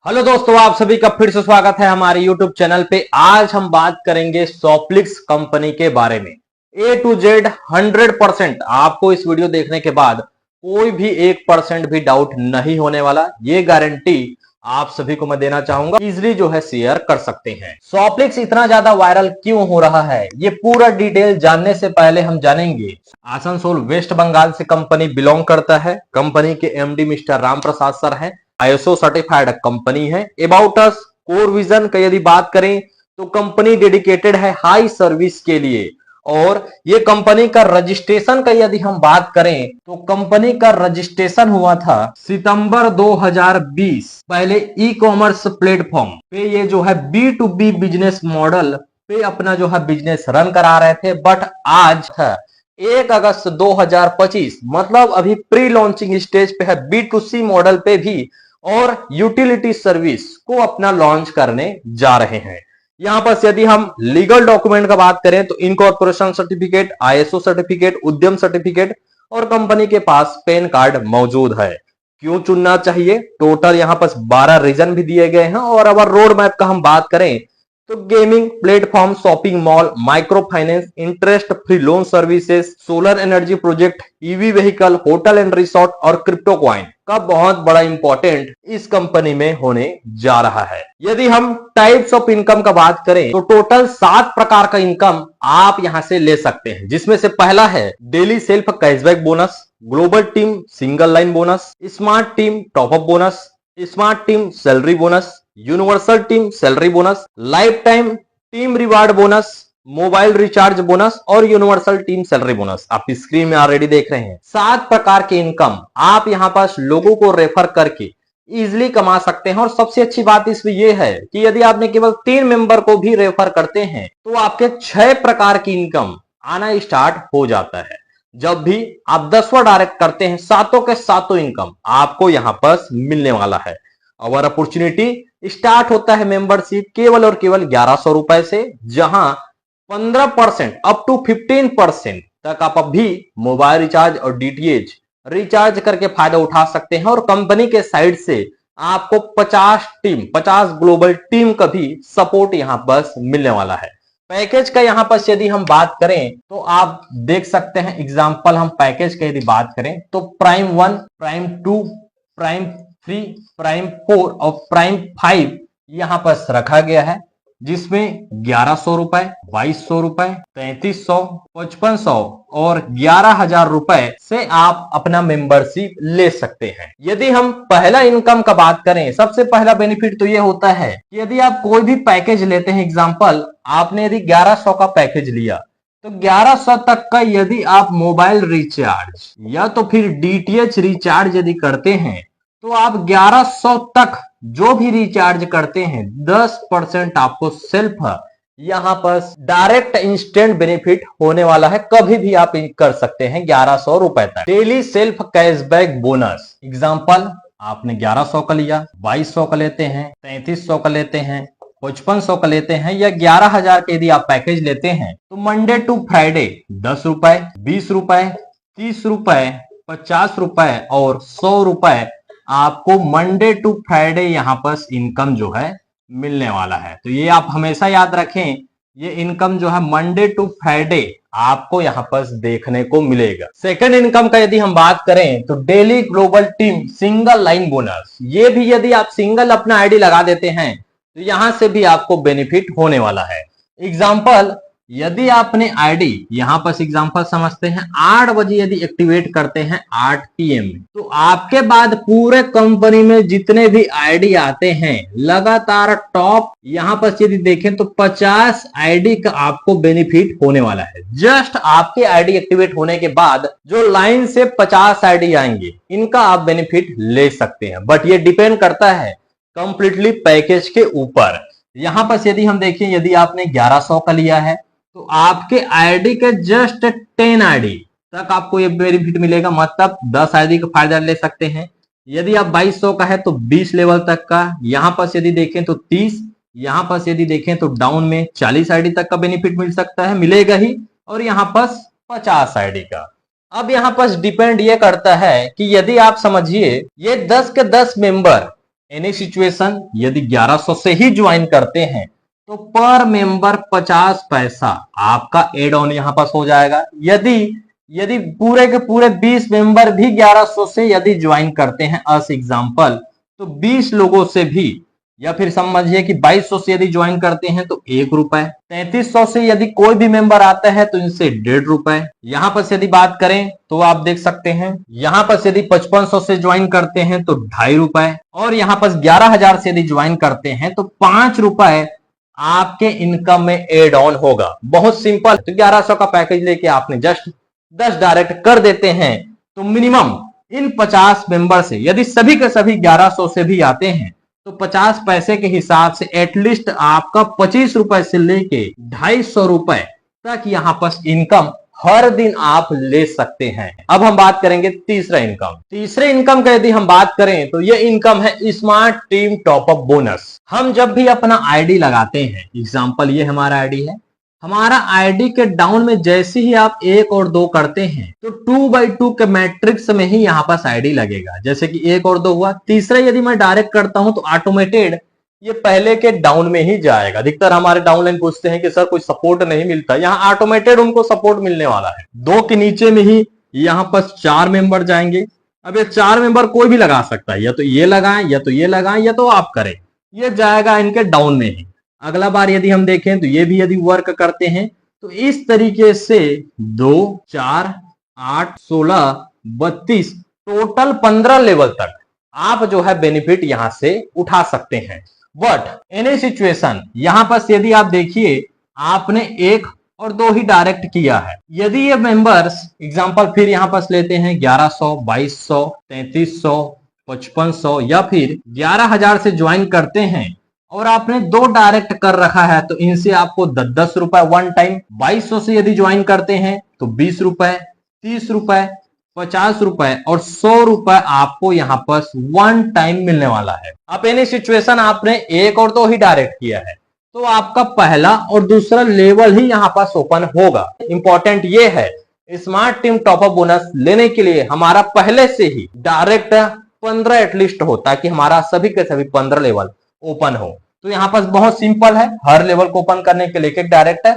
Hello दोस्तों, आप सभी का फिर से स्वागत है हमारे YouTube चैनल पे। आज हम बात करेंगे सोप्लिक्स कंपनी के बारे में। A to Z 100% आपको इस वीडियो देखने के बाद कोई भी 1% भी डाउट नहीं होने वाला, ये गारंटी आप सभी को मैं देना चाहूंगा। इजिली जो है शेयर कर सकते हैं। सोप्लिक्स इतना ज्यादा वायरल क्यों हो रहा है, ये पूरा डिटेल जानने से पहले हम जानेंगे। आसनसोल वेस्ट बंगाल से कंपनी बिलोंग करता है। कंपनी के MD mister Ram Prasad sir हैं। ISO सर्टिफाइड कंपनी है। अबाउट अस कोर विजन का यदि बात करें तो कंपनी डेडिकेटेड है हाई सर्विस के लिए। और ये कंपनी का रजिस्ट्रेशन का यदि हम बात करें तो कंपनी का रजिस्ट्रेशन हुआ था सितंबर 2020। पहले ई कॉमर्स प्लेटफॉर्म पे ये जो है B2B बिजनेस मॉडल पे अपना जो है बिजनेस रन करा रहे थे। बट आज है 1 अगस्त 2025, मतलब अभी प्री लॉन्चिंग स्टेज पे है। B2C मॉडल पे भी और यूटिलिटी सर्विस को अपना लॉन्च करने जा रहे हैं। यहां पर यदि हम लीगल डॉक्यूमेंट का बात करें तो इनकॉर्पोरेशन सर्टिफिकेट, ISO सर्टिफिकेट, उद्यम सर्टिफिकेट और कंपनी के पास पैन कार्ड मौजूद है। क्यों चुनना चाहिए? टोटल यहां पर 12 रीजन भी दिए गए हैं। और अगर रोड मैप का हम बात करें तो gaming platform, shopping mall, micro finance, interest free loan services, solar energy project, EV vehicle, hotel and resort और क्रिप्टो कॉइन का बहुत बड़ा इंपॉर्टेंट इस कंपनी में होने जा रहा है। यदि हम टाइप्स ऑफ इनकम का बात करें तो टोटल 7 प्रकार का इनकम आप यहां से ले सकते हैं, जिसमें से पहला है daily self cashback bonus, global team single line bonus, smart team top up bonus, smart team salary bonus, universal team salary bonus, life time team reward bonus, mobile recharge bonus और यूनिवर्सल टीम सैलरी बोनस। आप screen में already देख रहे हैं। 7 प्रकार के income आप यहां पास लोगों को रेफर करके इजिली कमा सकते हैं। और सबसे अच्छी बात इसमें यह है कि यदि आपने केवल 3 मेंबर को भी रेफर करते हैं तो आपके 6 प्रकार की इनकम आना स्टार्ट हो जाता है। जब भी आप 10वां डायरेक्ट करते हैं, सातों के सातों इनकम आपको यहां पर मिलने वाला है। और अपॉर्चुनिटी स्टार्ट होता है मेंबरशिप केवल और केवल 1100 रुपए से, जहां 15% अप टू 15% तक आप अभी मोबाइल रिचार्ज और DTH रिचार्ज करके फायदा उठा सकते हैं। और कंपनी के साइड से आपको 50 ग्लोबल टीम का भी सपोर्ट यहां पर मिलने वाला है। पैकेज का यहां पर यदि हम बात करें तो आप देख सकते हैं। एग्जांपल हम पैकेज की यदि बात करें तो प्राइम 1, प्राइम 2, प्राइम 3, प्राइम 4 और प्राइम 5 यहां पर रखा गया है, जिसमें 1100 रुपए, 2200 रुपए, 3300, 5500 और 11,000 रुपए से आप अपना मेंबरशिप ले सकते हैं। यदि हम पहला इनकम का बात करें, सबसे पहला बेनिफिट तो यह होता है कि यदि आप कोई भी पैकेज लेते हैं, एग्जांपल आपने यदि 1100 का पैकेज लिया तो 1100 तक का यदि आप मोबाइल रिचार्ज या तो फिर DTH रिचार्ज यदि करते हैं तो आप 1100 तक जो भी रिचार्ज करते हैं 10% आपको सेल्फ यहां पर डायरेक्ट इंस्टेंट बेनिफिट होने वाला है। कभी भी आप कर सकते हैं 1100 रुपए तक। Daily self cashback bonus, example आपने 1100 का लिया, 2200 का लेते हैं, 3300 का लेते हैं, 5500 का लेते हैं या 11,000 के यदि आप पैकेज लेते हैं तो मंडे टू फ्राइडे 10 रुपए, 20 रुपए, 30 रुपए, 50 रुपए और 100 रुपए आपको मंडे टू फ्राइडे यहां पर इनकम जो है मिलने वाला है। तो ये आप हमेशा याद रखें, ये इनकम जो है मंडे टू फ्राइडे आपको यहां पर देखने को मिलेगा। सेकंड इनकम का यदि हम बात करें तो daily global team single line bonus, ये भी यदि आप सिंगल अपना आईडी लगा देते हैं तो यहां से भी आपको बेनिफिट होने वाला है। एग्जाम्पल यदि आपने आईडी यहां पर एग्जांपल समझते हैं 8 बजे यदि एक्टिवेट करते हैं 8 PM तो आपके बाद पूरे कंपनी में जितने भी आईडी आते हैं लगातार टॉप यहां पर यदि देखें तो 50 आईडी का आपको बेनिफिट होने वाला है। जस्ट आपके आईडी एक्टिवेट होने के बाद जो लाइन से 50 आईडी आएंगे इनका आप बेनिफिट ले सकते हैं। बट ये डिपेंड करता है कंप्लीटली पैकेज के ऊपर। यहां पर यदि हम देखें, यदि आपने 1100 का लिया है तो आपके आईडी के जस्ट 10 आईडी तक आपको ये बेनिफिट मिलेगा, मतलब 10 आईडी का फायदा ले सकते हैं। यदि आप 2200 का है तो 20 लेवल तक का, यहां पर यदि देखें तो 30, यहां पर यदि देखें तो डाउन में 40 आईडी तक का बेनिफिट मिल सकता है, मिलेगा ही। और यहां पर 50 आईडी का। अब यहां पर डिपेंड ये करता है कि यदि आप समझिए ये 10 के 10 मेंबर एनी सिचुएशन यदि 1100 से ही ज्वाइन करते हैं तो पर मेंबर 50 पैसा आपका एड ऑन यहां पास हो जाएगा। यदि यदि पूरे के पूरे 20 मेंबर भी 1100 से यदि ज्वाइन करते हैं अस एग्जांपल, तो 20 लोगों से भी, या फिर समझिए कि 2200 से यदि ज्वाइन करते हैं तो ₹1, 3300 से यदि कोई भी मेंबर आता है तो इनसे ₹1.5। यहाँ पर यदि बात करें तो आप देख सकते हैं, यहाँ पर यदि 5500 से ज्वाइन करते हैं तो ₹2.5, और यहाँ पर 11,000 से यदि ज्वाइन करते हैं तो ₹5 आपके इनकम में एड ऑन होगा। बहुत सिंपल। तो 1100 का पैकेज लेके आपने जस्ट 10 डायरेक्ट कर देते हैं तो मिनिमम इन 50 मेंबर से यदि सभी के सभी 1100 से भी आते हैं तो 50 पैसे के हिसाब से एटलीस्ट आपका ₹25 से लेके ₹250 तक यहाँ पर इनकम हर दिन आप ले सकते हैं। अब हम बात करेंगे तीसरा इनकम। तीसरे इनकम का यदि हम बात करें तो ये इनकम है स्मार्ट टीम टॉपअप बोनस। हम जब भी अपना आईडी लगाते हैं, एग्जांपल ये हमारा आईडी है, हमारा आईडी के डाउन में जैसे ही आप 1 और 2 करते हैं तो 2x2 के मैट्रिक्स में ही यहाँ पास आईडी लगेगा। जैसे कि 1 और 2 हुआ, तीसरा यदि मैं डायरेक्ट करता हूं तो ऑटोमेटेड ये पहले के डाउन में ही जाएगा। अधिकतर हमारे डाउनलाइन पूछते हैं कि सर कोई सपोर्ट नहीं मिलता, यहाँ ऑटोमेटेड उनको सपोर्ट मिलने वाला है। 2 के नीचे में ही यहाँ पर 4 मेंबर जाएंगे। अब ये 4 मेंबर कोई भी लगा सकता है, या तो ये लगाएं या तो ये लगाएं या तो आप करें, ये जाएगा इनके डाउन में ही। अगला बार यदि हम देखें तो ये भी यदि वर्क करते हैं तो इस तरीके से 2, 4, 8, 16, 32 टोटल 15 लेवल तक आप जो है बेनिफिट यहां से उठा सकते हैं। बट एनी सिचुएशन यहां पर यदि आप देखिए आपने 1 और 2 ही डायरेक्ट किया है, यदि ये मेंबर्स एग्जांपल फिर यहां पर लेते हैं 1100, 2200, 3300, 5500 या फिर 11,000 से ज्वाइन करते हैं और आपने 2 डायरेक्ट कर रखा है तो इनसे आपको ₹10 वन टाइम। 2200 से यदि ज्वाइन करते हैं तो ₹20, ₹30, ₹50 और ₹100 आपको यहाँ पर वन टाइम मिलने वाला है। अब एनी सिचुएशन आपने 1 और 2 ही डायरेक्ट किया है तो आपका पहला और दूसरा लेवल ही यहाँ पास ओपन होगा। इंपॉर्टेंट ये है, स्मार्ट टीम टॉपअप बोनस लेने के लिए हमारा पहले से ही डायरेक्ट 15 एटलीस्ट हो ताकि हमारा सभी के सभी 15 लेवल ओपन हो। तो यहाँ पर बहुत सिंपल है, हर लेवल को ओपन करने के लिए एक डायरेक्ट है,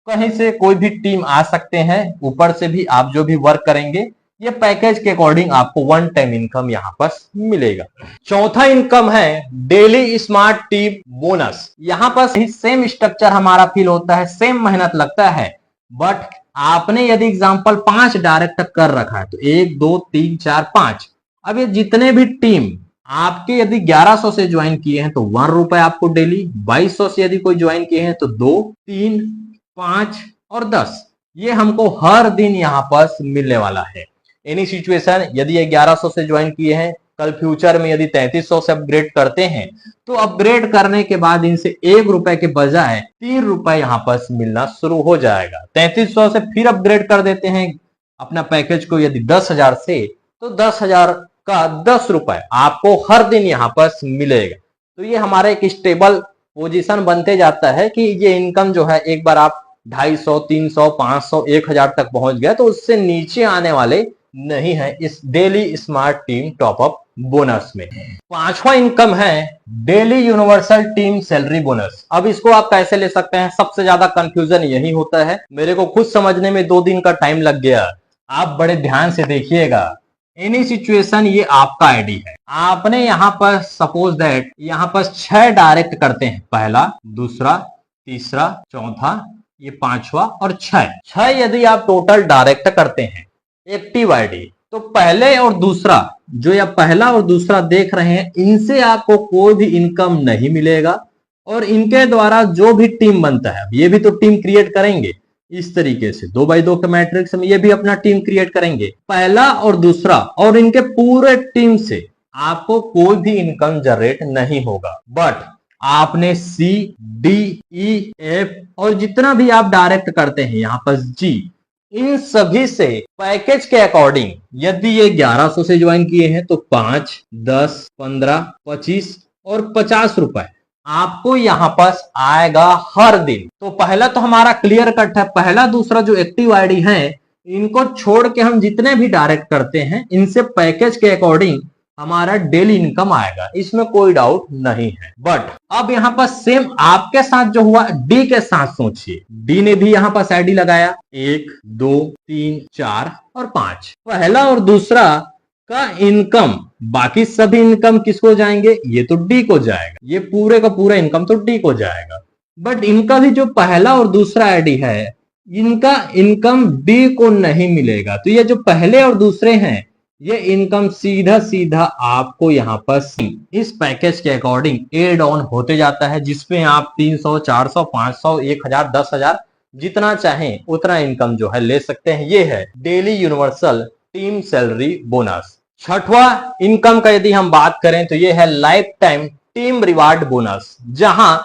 कहीं से कोई भी टीम आ सकते हैं, ऊपर से भी आप जो भी वर्क करेंगे ये पैकेज के अकॉर्डिंग आपको वन टाइम इनकम यहाँ पर मिलेगा। चौथा इनकम है डेली स्मार्ट टीम बोनस। यहाँ पर सेम स्ट्रक्चर हमारा फील होता है, सेम मेहनत लगता है, बट आपने यदि एग्जांपल 5 डायरेक्ट कर रखा है तो 1, 2, 3, 4, 5। अब ये जितने भी टीम आपके यदि 1100 से ज्वाइन किए हैं तो ₹1 आपको डेली, 2200 से यदि कोई ज्वाइन किए हैं तो 2, 3, 5 और 10 ये हमको हर दिन यहाँ पर मिलने वाला है। एनी सिचुएशन यदि ये 1100 से ज्वाइन किए हैं, कल फ्यूचर में यदि 3300 से अपग्रेड करते हैं तो अपग्रेड करने के बाद इनसे ₹1 के बजाय ₹3 यहाँ पर मिलना शुरू हो जाएगा। 3300 से फिर अपग्रेड कर देते हैं अपना पैकेज को यदि 10,000 से, तो 10,000 का ₹10 आपको हर दिन यहाँ पर मिलेगा। तो ये हमारा एक स्टेबल पोजीशन बनते जाता है कि ये इनकम जो है एक बार आप 250, 300, 500, 1000 तक पहुंच गया तो उससे नीचे आने वाले नहीं है इस daily smart team top up bonus में। पांचवा इनकम है daily universal team salary bonus. अब इसको आप कैसे ले सकते हैं, सबसे ज्यादा कंफ्यूजन यही होता है। मेरे को खुद समझने में 2 दिन का टाइम लग गया। आप बड़े ध्यान से देखिएगा। एनी सिचुएशन ये आपका आईडी है, आपने यहाँ पर सपोज दैट यहाँ पर 6 डायरेक्ट करते हैं, पहला, दूसरा, तीसरा, चौथा, ये 5वां और 6 यदि आप टोटल डायरेक्ट करते हैं एक्टिव आईडी, तो पहले और दूसरा जो या पहला और दूसरा देख रहे हैं इनसे आपको कोई भी इनकम नहीं मिलेगा और इनके द्वारा जो भी टीम बनता है, ये भी तो टीम क्रिएट करेंगे इस तरीके से 2x2 के मैट्रिक्स में ये भी अपना टीम क्रिएट करेंगे, पहला और दूसरा, और इनके पूरे टीम से आपको कोई भी इनकम जनरेट नहीं होगा। बट आपने C, D, E, F और जितना भी आप डायरेक्ट करते हैं यहाँ पर G, इन सभी से पैकेज के अकॉर्डिंग यदि ये 1100 से ज्वाइन किए हैं तो 5, 10, 15, 25 और ₹50 आपको यहाँ पर आएगा हर दिन। तो पहला तो हमारा क्लियर कट है, पहला दूसरा जो एक्टिव आईडी है इनको छोड़ के हम जितने भी डायरेक्ट करते हैं इनसे पैकेज के अकॉर्डिंग हमारा डेली इनकम आएगा, इसमें कोई डाउट नहीं है। बट अब यहाँ पर सेम आपके साथ जो हुआ डी के साथ सोचिए, डी ने भी यहाँ पर आईडी लगाया 1 2 3 4 और 5। पहला और दूसरा का इनकम, बाकी सभी इनकम किसको जाएंगे, ये तो डी को जाएगा, ये पूरे का पूरा इनकम तो डी को जाएगा। बट इनका भी जो पहला और दूसरा आईडी है, इनका इनकम डी को नहीं मिलेगा। तो ये जो पहले और दूसरे हैं, ये इनकम सीधा सीधा आपको यहाँ पर इस पैकेज के अकॉर्डिंग एड ऑन होते जाता है, जिसमें आप 300 400 500 1000 10,000 जितना चाहें उतना इनकम जो है ले सकते हैं। ये है daily universal team salary bonus. छठवां इनकम का यदि हम बात करें तो ये है life time team reward bonus, जहां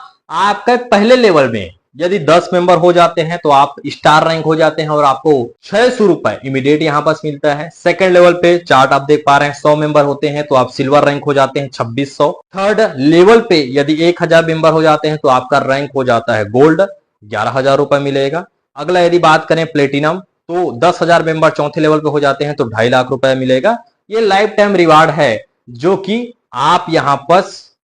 आपके पहले लेवल में यदि 10 मेंबर हो जाते हैं तो आप स्टार रैंक हो जाते हैं और आपको 600 रुपए इमीडिएट यहां पास मिलता है। सेकंड लेवल पे चार्ट आप देख पा रहे हैं, 100 मेंबर होते हैं तो आप सिल्वर रैंक हो जाते हैं 2600। थर्ड लेवल पे यदि 1000 मेंबर हो जाते हैं तो आपका रैंक हो जाता है गोल्ड, 11,000 रुपए मिलेगा। अगला यदि बात करें प्लेटिनम, तो 10,000 मेंबर चौथे लेवल पे हो जाते हैं तो 2.5 लाख रुपए मिलेगा। ये लाइफ टाइम रिवार्ड है जो कि आप यहां पर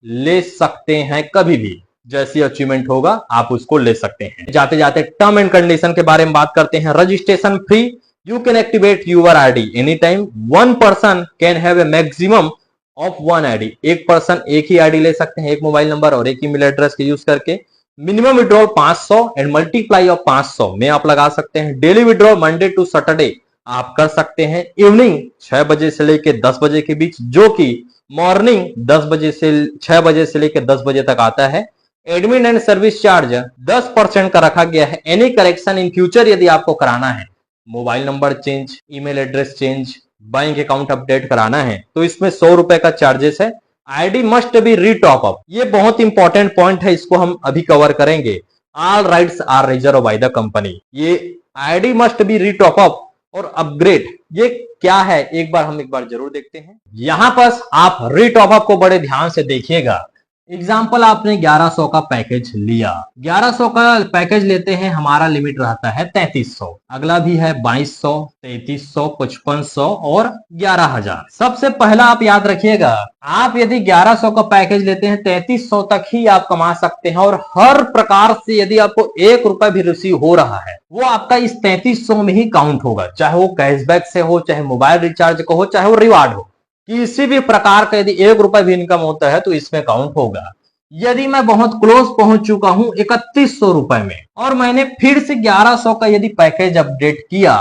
ले सकते हैं, कभी भी जैसी अचीवमेंट होगा आप उसको ले सकते हैं। जाते जाते टर्म एंड कंडीशन के बारे में बात करते हैं। Registration free, you can activate your ID any time. 1 person can have a maximum of 1 ID. एक पर्सन एक ही आईडी ले सकते हैं, एक मोबाइल नंबर और एक ईमेल एड्रेस के यूज करके। Minimum withdrawal 500 and multiply of 500 में आप लगा सकते हैं। Daily withdrawal Monday to Saturday आप कर सकते हैं, इवनिंग 6 बजे से लेकर 10 बजे के बीच, जो कि मॉर्निंग 10 बजे से 6 बजे से लेकर 10 बजे तक आता है। एडमिन एंड सर्विस चार्ज 10% का रखा गया है। एनी करेक्शन इन फ्यूचर यदि आपको कराना है, mobile number change, email address change, bank account update कराना है, तो इसमें 100 रुपए का चार्जेस है। ID must be retop up, ये बहुत इंपॉर्टेंट पॉइंट है, इसको हम अभी कवर करेंगे। All rights are reserved by the company. ये ID must be retop up और अपग्रेड, ये क्या है एक बार जरूर देखते हैं। यहां पर आप रीटॉप अप को बड़े ध्यान से देखिएगा। एग्जाम्पल, आपने 1100 का पैकेज लिया, 1100 का पैकेज लेते हैं, हमारा लिमिट रहता है 3300। अगला भी है 2200, 3300, 5500 और 11,000। सबसे पहला आप याद रखिएगा, आप यदि 1100 का पैकेज लेते हैं 3300 तक ही आप कमा सकते हैं, और हर प्रकार से यदि आपको 1 रुपए भी रिसीव हो रहा है वो आपका इस 3300 में ही काउंट होगा, चाहे वो कैशबैक से हो, चाहे मोबाइल रिचार्ज का हो, चाहे वो रिवार्ड हो। किसी भी प्रकार का यदि 1 रुपए भी इनकम होता है तो इसमें काउंट होगा। यदि मैं बहुत क्लोज पहुंच चुका हूं 3100 रुपए में और मैंने फिर से 1100 का यदि पैकेज अपडेट किया,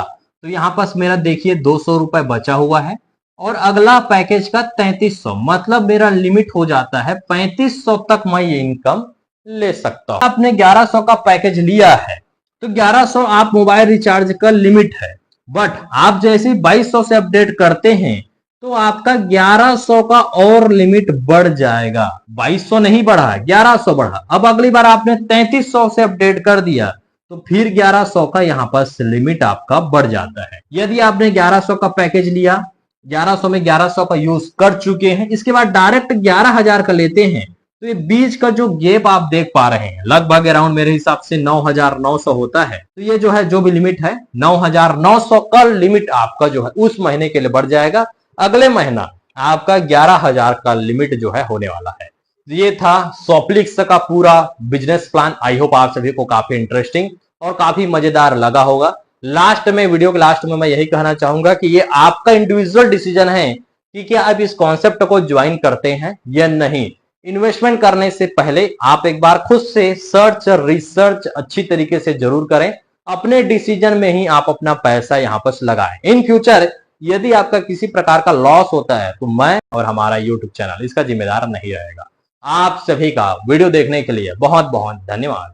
तो यहां पर मेरा देखिए 200 रुपए बचा हुआ है और अगला पैकेज का 3300, मतलब मेरा लिमिट हो जाता है 3500 तक मैं ये इनकम ले सकता हूं। आपने 1100 का पैकेज लिया है तो 1100 आप मोबाइल रिचार्ज का लिमिट है, बट आप जैसे 2200 से अपडेट करते हैं तो आपका 1100 का और लिमिट बढ़ जाएगा। 2200 नहीं बढ़ा, 1100 बढ़ा। अब अगली बार आपने 3300 से अपडेट कर दिया तो फिर 1100 का यहाँ पर लिमिट आपका बढ़ जाता है। यदि आपने 1100 का पैकेज लिया, 1100 में 1100 का यूज कर चुके हैं, इसके बाद डायरेक्ट 11,000 का लेते हैं, तो ये बीच का जो गैप आप देख पा रहे हैं लगभग अराउंड मेरे हिसाब से 9,900 होता है। तो ये जो है जो भी लिमिट है 9,900 का लिमिट आपका जो है उस महीने के लिए बढ़ जाएगा। अगले महीना आपका 11,000 का लिमिट जो है होने वाला है। ये था सोप्लिक्स का पूरा बिजनेस प्लान। आई होप आप सभी को काफी इंटरेस्टिंग और काफी मजेदार लगा होगा। लास्ट में, वीडियो के लास्ट में मैं यही कहना चाहूंगा कि ये आपका इंडिविजुअल डिसीजन है कि क्या आप इस कॉन्सेप्ट को ज्वाइन करते हैं या नहीं। इन्वेस्टमेंट करने से पहले आप एक बार खुद से रिसर्च अच्छी तरीके से जरूर करें। अपने डिसीजन में ही आप अपना पैसा यहाँ पर लगाएं। इन फ्यूचर यदि आपका किसी प्रकार का लॉस होता है तो मैं और हमारा YouTube चैनल इसका जिम्मेदार नहीं रहेगा। आप सभी का वीडियो देखने के लिए बहुत बहुत धन्यवाद।